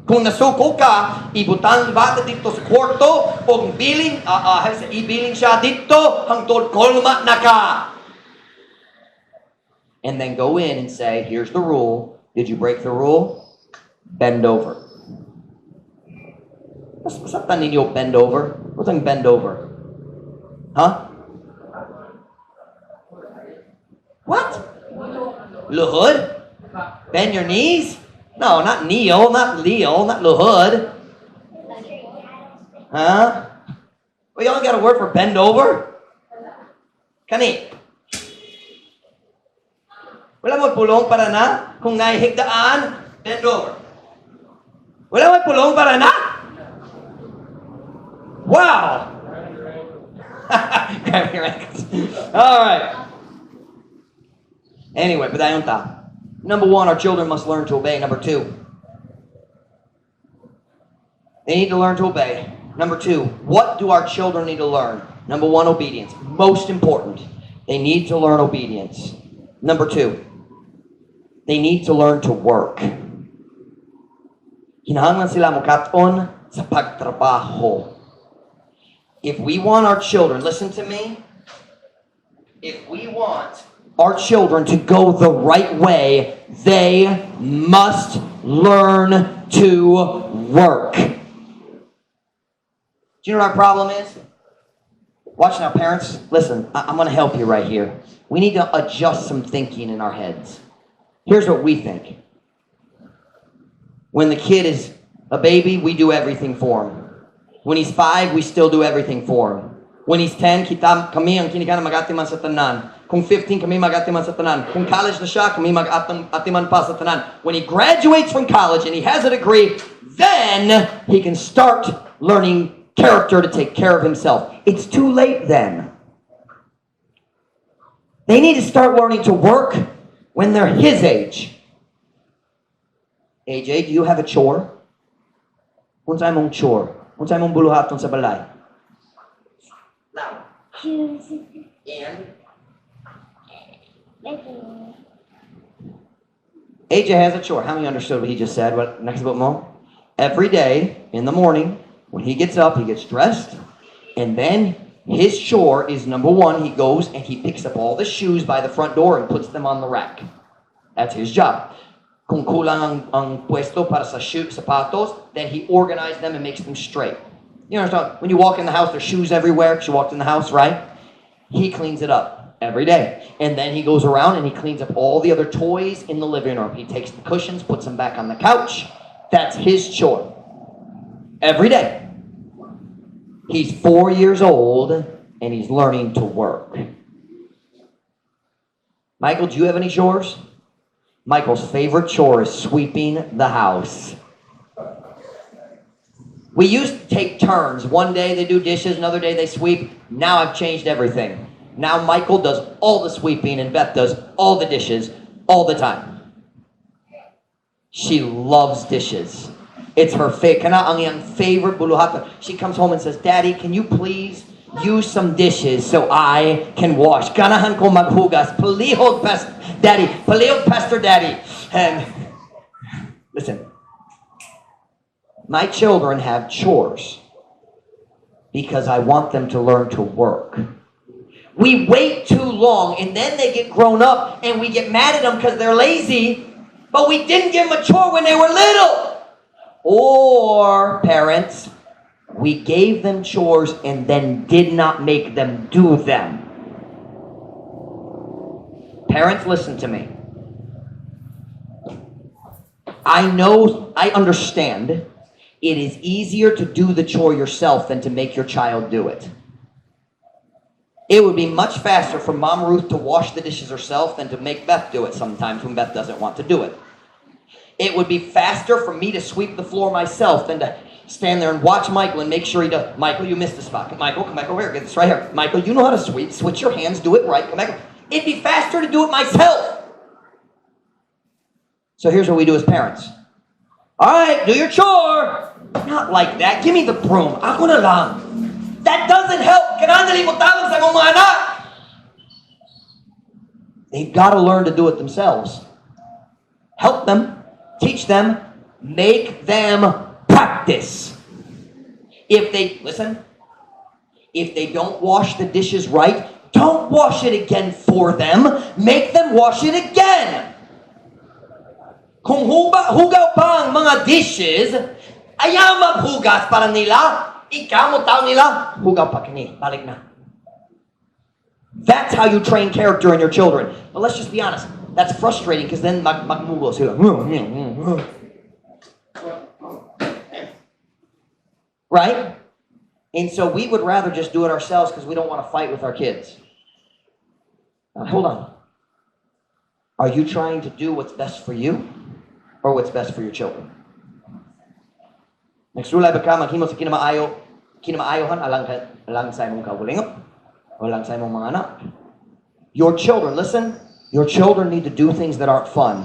Kung nasuko ka, ibutang bata dito sa kwarto, o ibiling siya dito, hangtod kolma na ka. And then go in and say, here's the rule. Did you break the rule? Bend over. Masaktan ninyo bend over? What's ang bend over? Huh? What? Luhud? Bend your knees? No, not kneel, not Leo, not luhud. Huh? Well, y'all got a word for bend over? Kani? Wala mo pulong para na? Kung naihigdaan, bend over. Wala mo pulong para na? Wow! All right. Anyway, but ayon ta. Number 1, our children must learn to obey. Number 2, they need to learn to obey. Number 2, what do our children need to learn? Number 1, obedience. Most important. They need to learn obedience. Number 2, they need to learn to work. Kinahanglan sila mukaton sa pagtrabaho. If we want our children, listen to me, if we want our children to go the right way, they must learn to work. Do you know what our problem is? Watch now, parents. Listen, I'm going to help you right here. We need to adjust some thinking in our heads. Here's what we think. When the kid is a baby, we do everything for him. When he's 5, we still do everything for him. When he's 10, kami ang kinikanan magatiman sa tanan. Kung 15, kami magatiman sa tanan. Kung college na siya, kami magatiman pa sa tanan. When he graduates from college and he has a degree, then he can start learning character to take care of himself. It's too late then. They need to start learning to work when they're his age. AJ, do you have a chore? Unsay mong chore? Unsay mong buluhaton sa balay? And AJ has a chore. How many understood what he just said? What next about mo? Every day in the morning, when he gets up, he gets dressed, and then his chore is number 1, he goes and he picks up all the shoes by the front door and puts them on the rack. That's his job. Kung kulang ang puesto para sa sapatos, then he organizes them and makes them straight. You understand? When you walk in the house, there's shoes everywhere because you walked in the house, right? He cleans it up every day. And then he goes around and he cleans up all the other toys in the living room. He takes the cushions, puts them back on the couch. That's his chore. Every day. He's 4 years old and he's learning to work. Michael, do you have any chores? Michael's favorite chore is sweeping the house. We used to take turns. One day they do dishes, another day they sweep. Now I've changed everything. Now Michael does all the sweeping and Beth does all the dishes all the time. She loves dishes. It's her favorite buluhatan. She comes home and says, Daddy, can you please use some dishes so I can wash? Ganahan ko maghugas. Palihog Daddy. Palihog Pastor Daddy. And listen, my children have chores because I want them to learn to work. We wait too long and then they get grown up and we get mad at them because they're lazy, but we didn't give them a chore when they were little. Or parents, we gave them chores and then did not make them do them. Parents, listen to me. I understand it is easier to do the chore yourself than to make your child do it. It would be much faster for Mom Ruth to wash the dishes herself than to make Beth do it sometimes when Beth doesn't want to do it. It would be faster for me to sweep the floor myself than to stand there and watch Michael and make sure he does. Michael, you missed the spot. Michael, come back over here. Get this right here. Michael, you know how to sweep. Switch your hands. Do it right. Come back. It'd be faster to do it myself. So here's what we do as parents. All right, do your chore. Not like that. Give me the broom. Ako na lang. That doesn't help. Kinandali mo tawag sa mga anak. They've got to learn to do it themselves. Help them. Teach them. Make them practice. If they don't wash the dishes right, don't wash it again for them. Make them wash it again. Kung hugaw pa ang mga dishes, ayaw maghugas para nila. Ikaw mo tao nila, hugaw pa kini, balik na. That's how you train character in your children. But let's just be honest. That's frustrating because then magmugo sila. Right? And so we would rather just do it ourselves because we don't want to fight with our kids. Hold on. Are you trying to do what's best for you or what's best for your children? Nagsulay ba ka maghimo sa kinamaayohan alang sa imong kaugalingop o alang sa imong mga anak? Your children, listen, your children need to do things that aren't fun.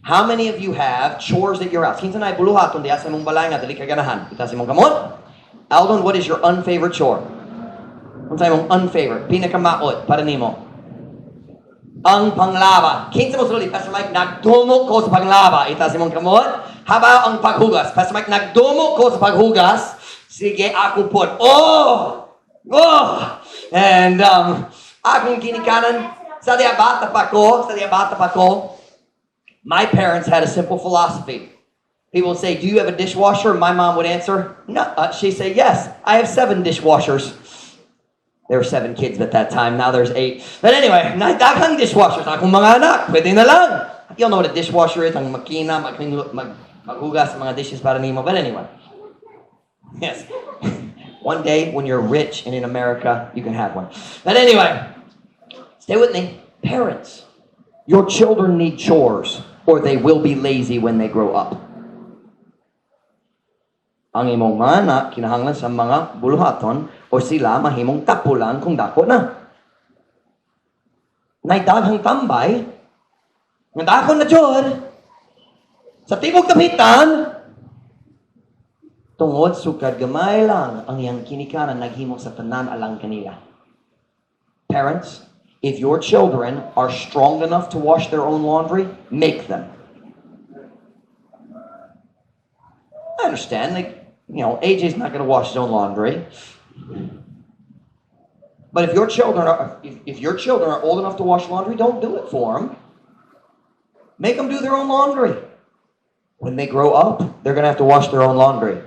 How many of you have chores at your house? Kinsa na ibuluhaton diya sa imong balay nga dili ka ganahan? Kita sa imong kamot? Aldon, what is your unfavorite chore? Ano sa imong unfavorite? Pinakamaot para nimo? Ang panglaba. Kinsa mo sulod, Pastor Mike, nagdumok ko sa panglaba. Ita sa imong kamot? Haba ang paghugas. Pastor Mike, nagdumok ko sa paghugas. Sige, ako po. Oh! And akong kinikanan, sa diabata pa ko, my parents had a simple philosophy. People would say, do you have a dishwasher? My mom would answer, no. She'd say, yes, I have 7 dishwashers. There were 7 kids at that time. Now there's 8. But anyway, daghang dishwashers. Akong mga anak, pwede na lang. You don't know what a dishwasher is. Ang makina, maghugas mga dishes para nimo. But anyway. Yes. One day, when you're rich and in America, you can have one. But anyway, stay with me. Parents, your children need chores or they will be lazy when they grow up. Ang imong mga anak, kinahanglan sa mga buluhaton o sila mahimong tapulan kung dako na. Naidaghang tambay, nga dako na jud, sa tibok tapitan, tungod sukad gamay lang ang iyang kinikanan naghimo sa tanan alang kanila. Parents, if your children are strong enough to wash their own laundry, make them. I understand, AJ's not going to wash his own laundry. But if your children are old enough to wash laundry, don't do it for them. Make them do their own laundry. When they grow up, they're going to have to wash their own laundry.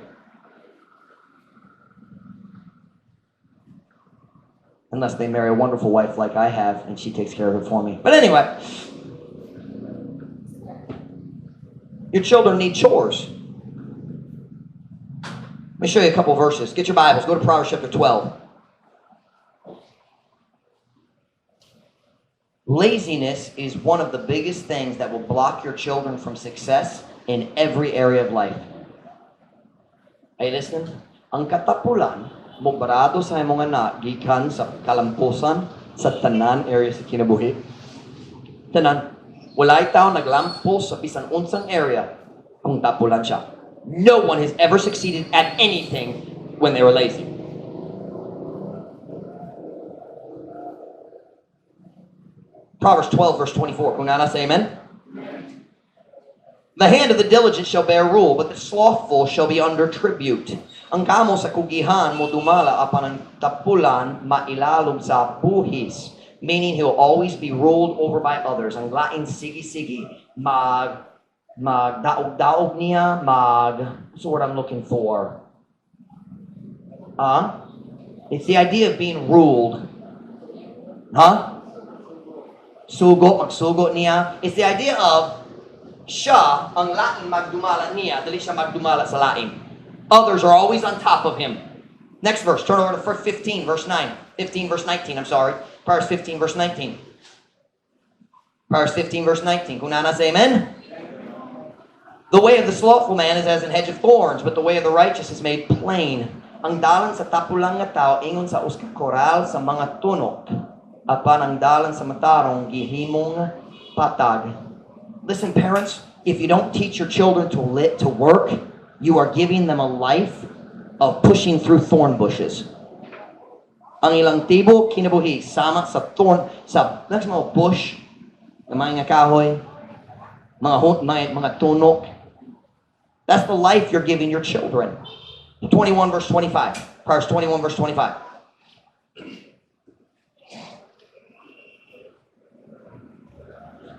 Unless they marry a wonderful wife like I have, and she takes care of it for me. But anyway, your children need chores. Let me show you a couple verses. Get your Bibles. Go to Proverbs chapter 12. Laziness is one of the biggest things that will block your children from success in every area of life. Are you listening? Ang katapulan, mobarado sa imong anak, gikan sa kalampusan, sa tanan area sa kinabuhi. Tanan, walay tao naglampos sa bisan unsang area kung tapulan siya. No one has ever succeeded at anything when they were lazy. Proverbs 12, verse 24. Kung nana say amen? The hand of the diligent shall bear rule, but the slothful shall be under tribute. Ang kamo sa kugihan mo dumala apan ang tapulan mailalom sa buhis. Meaning he will always be ruled over by others. Ang lain sige-sige, magdaog-daog niya, what's the word I'm looking for? It's the idea of being ruled. Magsugo niya. It's the idea of siya, ang lain magdumala niya, dali siya magdumala sa lain. Others are always on top of him. Next verse, turn over to 15, verse 9. 15, verse 19, I'm sorry. Proverbs 15, verse 19. Proverbs 15, verse 19. Kung nana say amen? The way of the slothful man is as an hedge of thorns, but the way of the righteous is made plain. Ang dalan sa tapulang nga tao, ingon sa uska koral sa mga tunok. Apan ang dalan sa matarong, gihimong patag. Listen, parents, if you don't teach your children to work, you are giving them a life of pushing through thorn bushes. Ang ilang tibo, kinabuhi, sama sa thorn, sa mga bush, mga kahoy, mga tunok. That's the life you're giving your children. 21 verse 25. Proverbs 21 verse 25.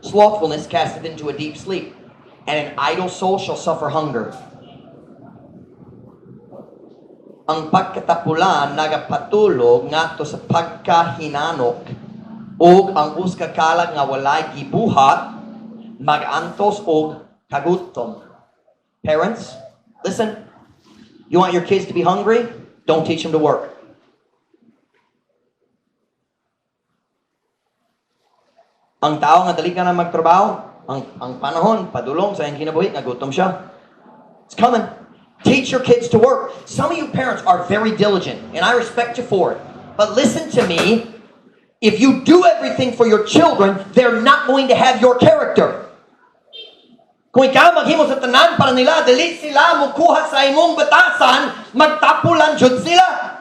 Slothfulness casteth into a deep sleep, and an idle soul shall suffer hunger. Ang pagkatapulan nagapatulog ngadto sa pagkahinanok, ug ang uskakalag nga walay gibuhat magantos og kagutom. Parents, listen. You want your kids to be hungry? Don't teach them to work. Ang tao nga dali ka na magtrabaho, ang panahon, padulong sa iyang kinabuhi, nagutom siya. It's coming. Teach your kids to work. Some of you parents are very diligent, and I respect you for it. But listen to me. If you do everything for your children, they're not going to have your character. Kung ikaw maghimo sa tanan para nila, dili sila mukuha sa imong batasan, magtapulan jud sila.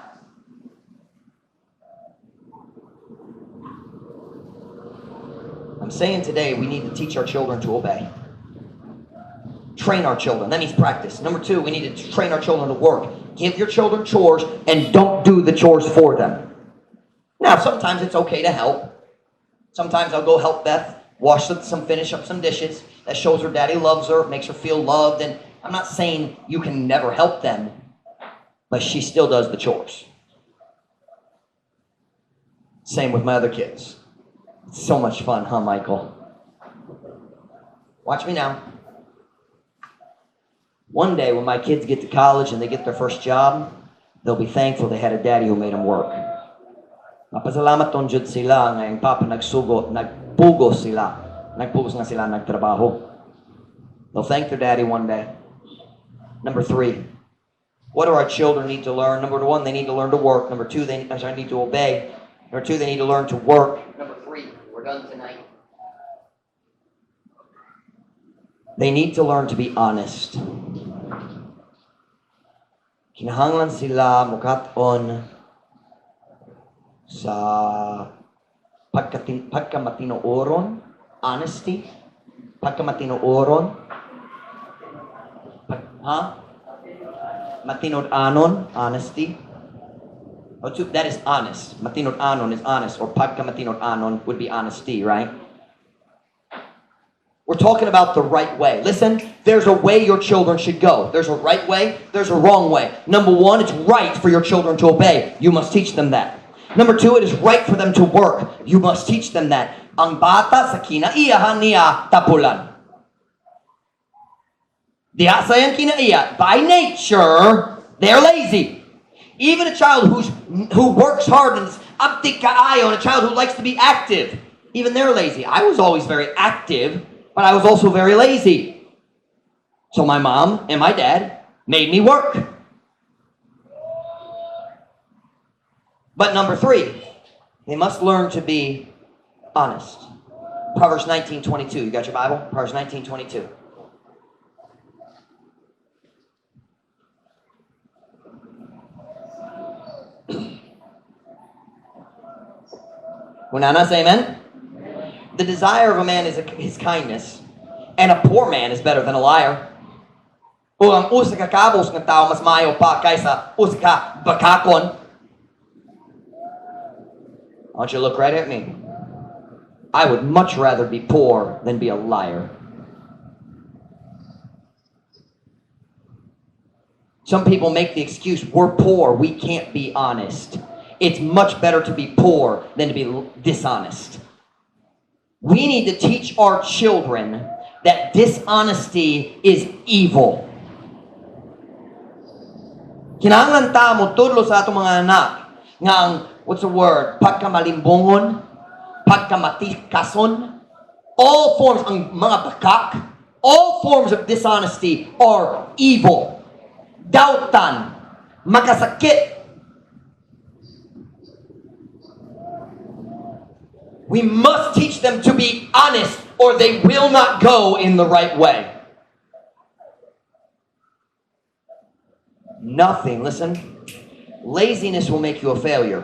I'm saying today we need to teach our children to obey. Train our children. That means practice. Number 2, we need to train our children to work. Give your children chores and don't do the chores for them. Now, sometimes it's okay to help. Sometimes I'll go help Beth finish up some dishes. That shows her daddy loves her, makes her feel loved. And I'm not saying you can never help them, but she still does the chores. Same with my other kids. It's so much fun, huh, Michael? Watch me now. One day when my kids get to college and they get their first job, they'll be thankful they had a daddy who made them work. Mapasalamat ton jud sila nga yung papa nagpugos sila. Nagpugos nga sila nagtrabaho. They'll thank their daddy one day. Number 3, what do our children need to learn? Number 1, they need to learn to work. Number 2, they need to obey. Number 2, they need to learn to work. Number 3, we're done tonight. They need to learn to be honest. Kinahanglan sila mukat-on sa pagkamatinooron, honesty, pagkamatinooron, matinod-anon, honesty. That is honest. Matinod-anon is honest, or pagkamatinod-anon would be honesty, right? We're talking about the right way. Listen, there's a way your children should go. There's a right way, there's a wrong way. Number 1, it's right for your children to obey. You must teach them that. Number 2, it is right for them to work. You must teach them that. Ang bata sa kinaiyahan niya tapulan. Diha sa yang kinaiya, by nature, they're lazy. Even a child who works hard and is aptik kaayo, and a child who likes to be active, Even they're lazy. I was always very active, but I was also very lazy. So my mom and my dad made me work. But number 3, they must learn to be honest. Proverbs 19:22. You got your Bible? Proverbs 19:22. Unana, say amen? The desire of a man is his kindness, and a poor man is better than a liar. O ang usa ka kabos ng tao mas maayo pa kaysa usa ka bakakon. I want you to look right at me. I would much rather be poor than be a liar. Some people make the excuse, we're poor, we can't be honest. It's much better to be poor than to be dishonest. We need to teach our children that dishonesty is evil. Kinahanglan ta mo tudlo sa atong mga anak nga ang, what's the word, pagkamalimbongon, pagkamatikason, all forms, ang mga bakak, all forms of dishonesty are evil. Dautan, makasakit. We must teach them to be honest or they will not go in the right way. Nothing, listen, laziness will make you a failure.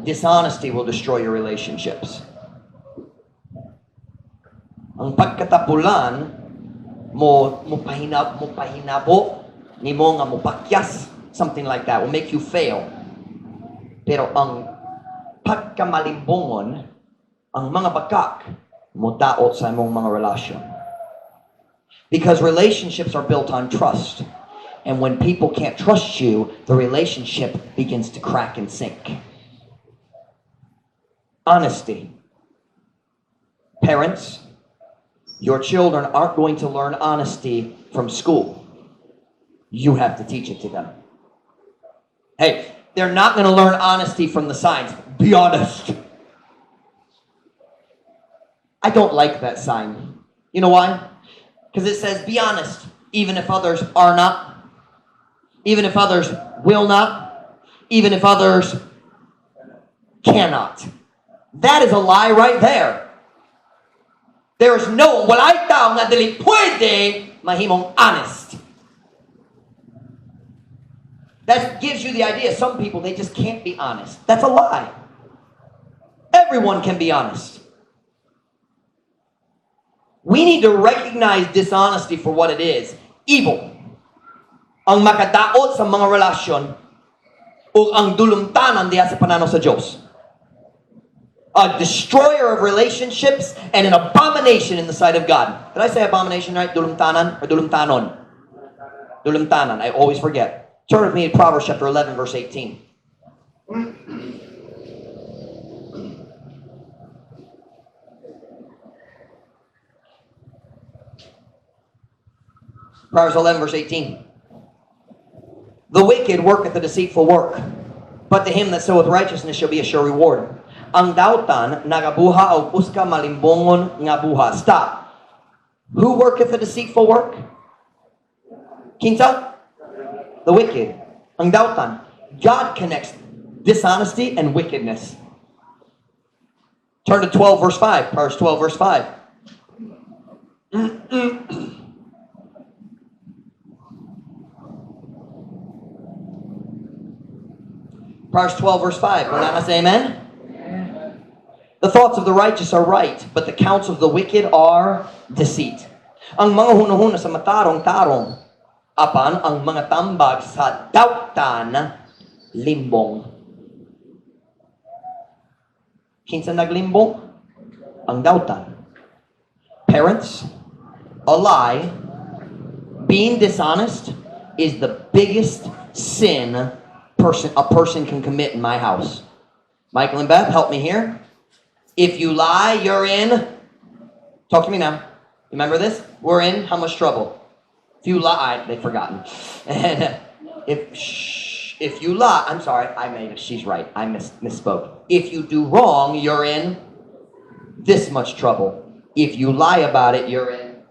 Dishonesty will destroy your relationships. Ang pagkatapulan mo pahinabo ni mo nga mo pakyas, something like that will make you fail. Pero ang pagkamalimbongon, ang mga bakak mo daot sa imong mga relasyon. Because relationships are built on trust. And when people can't trust you, the relationship begins to crack and sink. Honesty. Parents, your children aren't going to learn honesty from school. You have to teach it to them. Hey, they're not going to learn honesty from the signs. Be honest. I don't like that sign. You know why? Because it says, be honest, even if others are not, even if others will not, even if others cannot. That is a lie right there. There is no, walay tao nga dili pwede mahimong honest. That gives you the idea some people, they just can't be honest. That's a lie. Everyone can be honest. We need to recognize dishonesty for what it is. Evil. Ang makadaot sa mga relasyon o ang dulumtanan diya sa pananaw sa Diyos. A destroyer of relationships and an abomination in the sight of God. Did I say abomination right? Dulumtanan or dulumtanon? Dulumtanan. I always forget. Turn with me to Proverbs chapter 11, verse 18. Proverbs 11, verse 18. The wicked worketh a deceitful work, but to him that soweth righteousness shall be a sure reward. Ang dautan nagabuha o uska malimbongon nga buha. Stop. Who worketh a deceitful work? Kinsa? The wicked. Ang dautan. God connects dishonesty and wickedness. Turn to 12, verse 5. Proverbs 12, verse 5. Proverbs 12, verse 5. Will not say amen? Amen? The thoughts of the righteous are right, but the counsel of the wicked are deceit. Ang mga hunahuna sa matarong-tarong, apan ang mga tambag sa dautan, limbong. Kinsa naglimbong? Ang dautan. Parents, a lie, being dishonest is the biggest sin a person can commit in my house. Michael and Beth, help me here. If you lie, you're in. Talk to me now. Remember this? We're in how much trouble? If you lie, they've forgotten. And if you lie, I'm sorry, I made it. She's right. I misspoke. If you do wrong, you're in this much trouble. If you lie about it, you're in.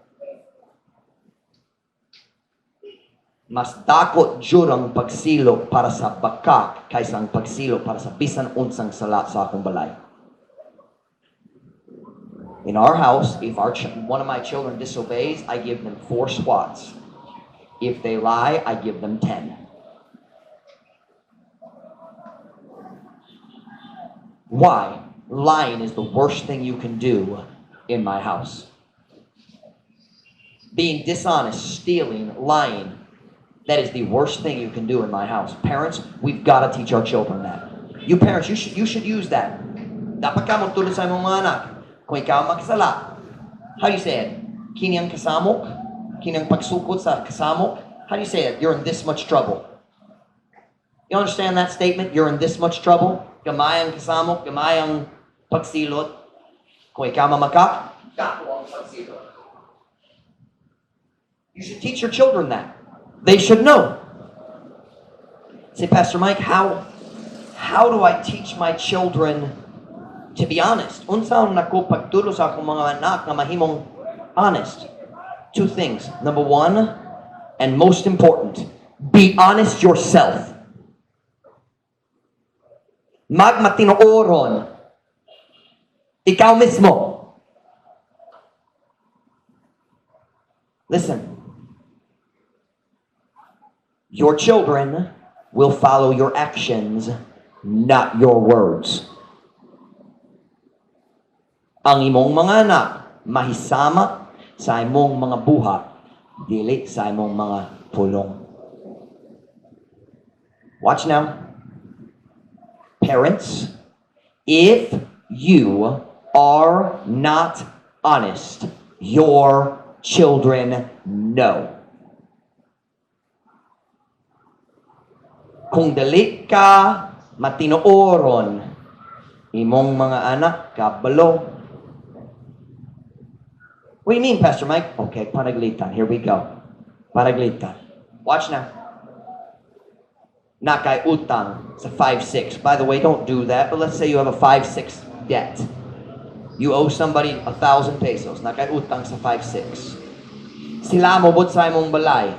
Mas dakot jud ang pagsilo para sa baka kaysa ang pagsilo para sa bisan unsang sala sa akong balay. In our house, if one of my children disobeys, I give them 4 swats. If they lie, I give them 10. Why? Lying is the worst thing you can do in my house. Being dishonest, stealing, lying, that is the worst thing you can do in my house. Parents, we've got to teach our children that. You parents, you should use that. Dapat ka magtulad sa imong mga anak. Kung ikaw makasala. How do you say it? Kinyang kasamok? Kinyang pagsukot sa kasamok? How do you say it? You're in this much trouble. You understand that statement? You're in this much trouble? Gamay ang kasamok, gamay ang pagsilot. Kung ikaw mamakak, gato ang pagsilot. You should teach your children that. They should know. Say, Pastor Mike, how do I teach my children to be honest? Unsaon nako pagtulo sa akong mga anak na mahimong honest? 2 things. Number 1, and most important, be honest yourself. Magmatinooron. Ikaw mismo. Listen. Your children will follow your actions, not your words. Ang imong mga anak mahisama sa imong mga buhat, dili sa imong mga pulong. Watch now. Parents, if you are not honest, your children know. Kung dili ka matinooron, imong mga anak kabalo. What do you mean, Pastor Mike? Okay, panaglitan. Here we go. Panaglitan. Watch now. Nakay utang sa 5-6. By the way, don't do that, but let's say you have a 5-6 debt. You owe somebody 1,000 pesos. Nakay utang sa 5-6. Sila mobot sa imong balay.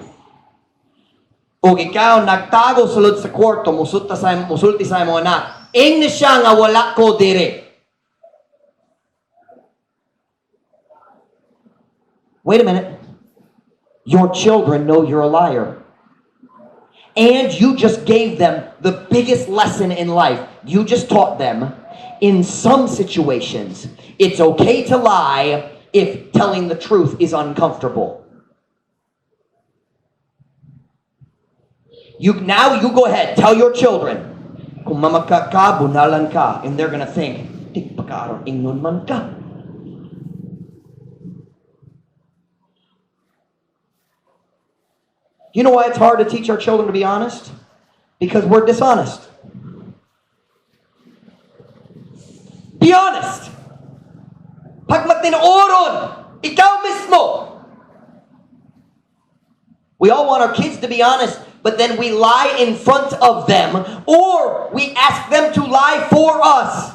O ikaw nagtago sulod sa kwarto, musulti sa imong anak. English siya nga wala ko dire. Wait a minute. Your children know you're a liar. And you just gave them the biggest lesson in life. You just taught them, in some situations, it's okay to lie if telling the truth is uncomfortable. Now you go ahead, tell your children, kung mamaka ka, bunalan ka, and they're gonna think, di pa ka aron ingnon man ka. You know why it's hard to teach our children to be honest? Because we're dishonest. Be honest. Pag matinooron, ikaw mismo. We all want our kids to be honest, but then we lie in front of them, or we ask them to lie for us.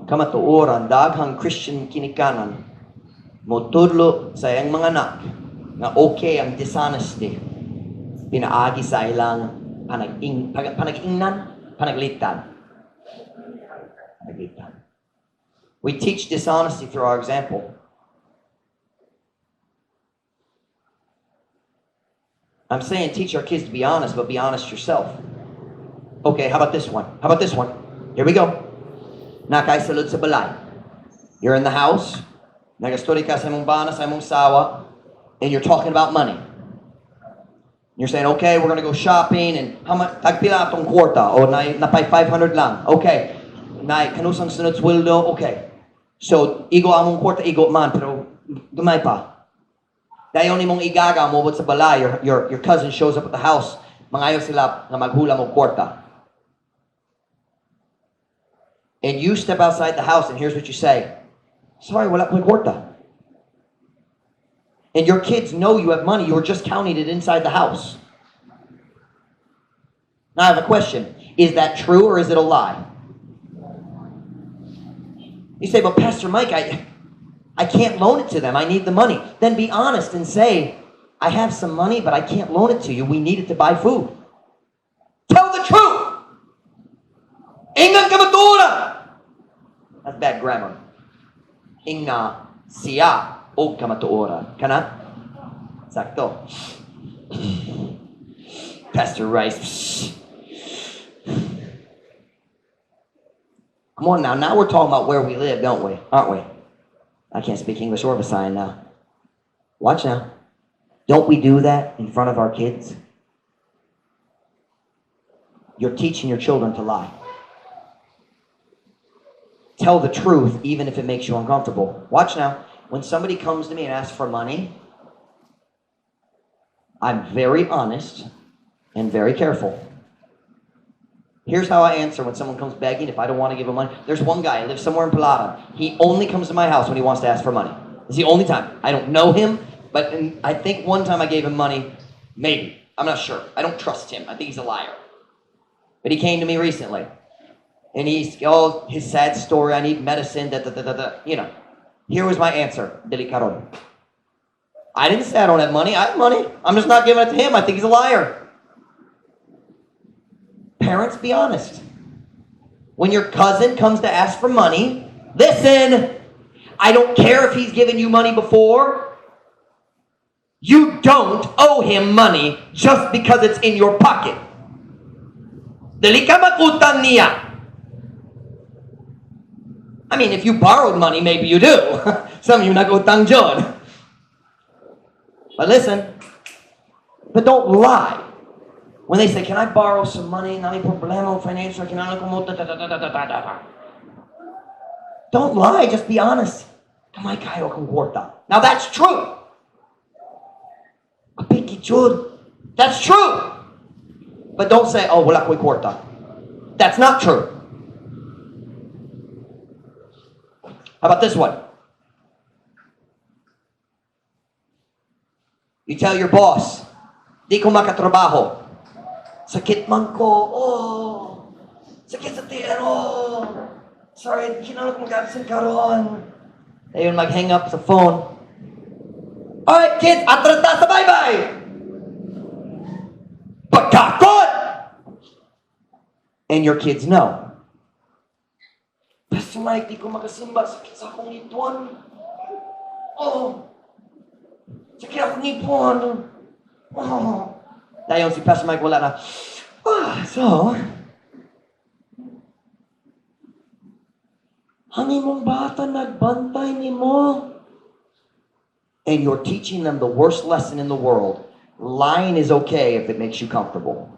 Kamatuoran, daghang Christian kinikanan, motudlo sa iyang mga anak, nga okay ang dishonesty, pinaagi sa ilang panaglitan. We teach dishonesty through our example. I'm saying teach our kids to be honest, but be honest yourself. Okay, how about this one? Here we go. Nakay salud sa balay. You're in the house, nagastori ka sa imong bana, sa imong sawa, and you're talking about money. You're saying, okay, we're gonna go shopping, and how much, tagpila atong kwarta, o napay 500 lang. Okay, kanusang sunod sweldo, okay. So, igo among kwarta, igo man, pero gamay pa. Dayon imong igaga, mobot sa balay, your cousin shows up at the house, mangayo sila nga maghula mo kwarta. And you step outside the house, and here's what you say. Sorry, wala ko'y kwarta. And your kids know you have money. You were just counting it inside the house. Now I have a question. Is that true or is it a lie? You say, but Pastor Mike, I can't loan it to them. I need the money. Then be honest and say, I have some money, but I can't loan it to you. We need it to buy food. Tell the truth. Ingan kamatuoran. That's bad grammar. Inga siya o kamatuoran. Kana? Sakto. Pastor Rice. Come on now. Now we're talking about where we live, don't we? Aren't we? I can't speak English or Visayan now. Watch now. Don't we do that in front of our kids? You're teaching your children to lie. Tell the truth even if it makes you uncomfortable. Watch now. When somebody comes to me and asks for money, I'm very honest and very careful. Here's how I answer when someone comes begging if I don't want to give him money. There's one guy, he lives somewhere in Pilata. He only comes to my house when he wants to ask for money. It's the only time. I don't know him, but I think one time I gave him money. Maybe. I'm not sure. I don't trust him. I think he's a liar. But he came to me recently. And he's, his sad story, I need medicine, you know. Here was my answer. Delikaron. I didn't say I don't have money. I have money. I'm just not giving it to him. I think he's a liar. Parents, be honest. When your cousin comes to ask for money, listen, I don't care if he's given you money before. You don't owe him money just because it's in your pocket. Dili ka mag-utang niya. I mean, if you borrowed money, maybe you do. Some of you nag-utang dyan. But listen, but don't lie. When they say, can I borrow some money? Na may problema financial. Don't lie, just be honest. Kamay kayo kung kwarta. Now that's true. That's true. But don't say, oh, wala ko'y kwarta. That's not true. How about this one? You tell your boss, di ko makatrabaho. Sakit man ko. Oh, sakit sa tiyan. Oh, sorry, kinala ko mag-absent karon. Ayun, mag-hang up sa phone. Alright, kids, atras na sa bye-bye. Pagkakot! And your kids know. Pastor Mike, di ko makasimba. Sakit sa akong ipon. Oh, sakit akong ipon. Oh. Dayon si Pastor Mike wala na. So, ang imong bata nagbantay nimo. And you're teaching them the worst lesson in the world. Lying is okay if it makes you comfortable.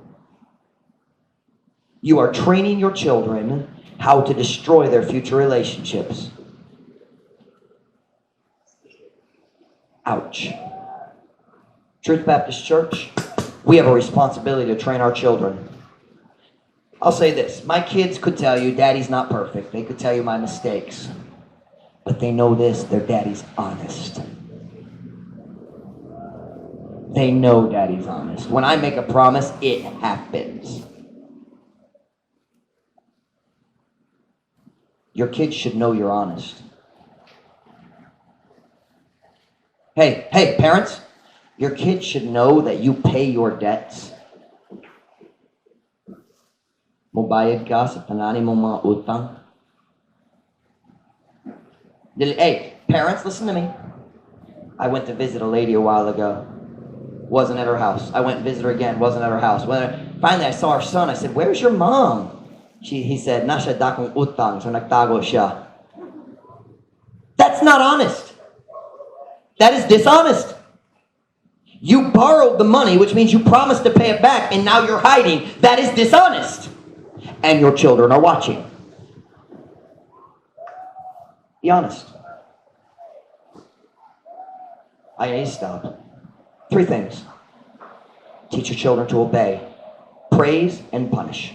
You are training your children how to destroy their future relationships. Ouch. Truth Baptist Church, we have a responsibility to train our children. I'll say this. My kids could tell you daddy's not perfect. They could tell you my mistakes. But they know this, their daddy's honest. They know daddy's honest. When I make a promise, it happens. Your kids should know you're honest. Hey, parents, your kids should know that you pay your debts. Mubayad ka sa tanani mong mga utang. Hey, parents, listen to me. I went to visit a lady a while ago. Wasn't at her house. I went and visited her again. Wasn't at her house. Finally, I saw her son. I said, where's your mom? He said, nasa dakong utang, so nagtago siya. That's not honest. That is dishonest. You borrowed the money, which means you promised to pay it back, and now you're hiding. That is dishonest. And your children are watching. Be honest. I stop. 3 things. Teach your children to obey. Praise and punish.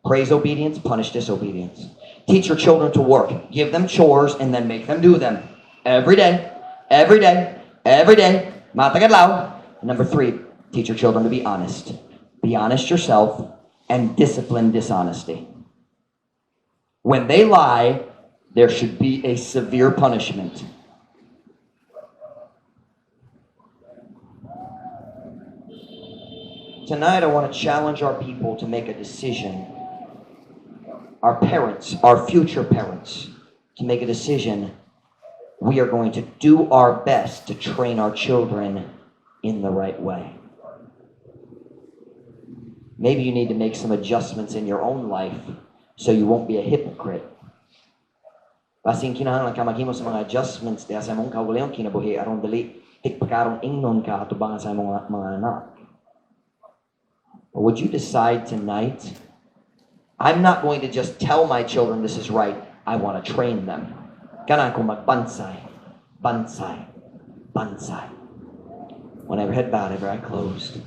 Praise obedience, punish disobedience. Teach your children to work. Give them chores and then make them do them. Every day. Every day. Every day. Matagad lao. Number 3, teach your children to be honest. Be honest yourself and discipline dishonesty. When they lie, there should be a severe punishment. Tonight, I want to challenge our people to make a decision. Our parents, our future parents, to make a decision. We are going to do our best to train our children in the right way. Maybe you need to make some adjustments in your own life so you won't be a hypocrite. Pasin kinahanglan ka maghimo sa mga adjustments diya sa imong kaugalingong kinabuhi aron dili tikpakaron ingnon ka atubangan sa imong mga anak. Or would you decide tonight, I'm not going to just tell my children this is right, I want to train them. Kanang ko magbansay, bansay, bansay. When every head bowed, every eye closed.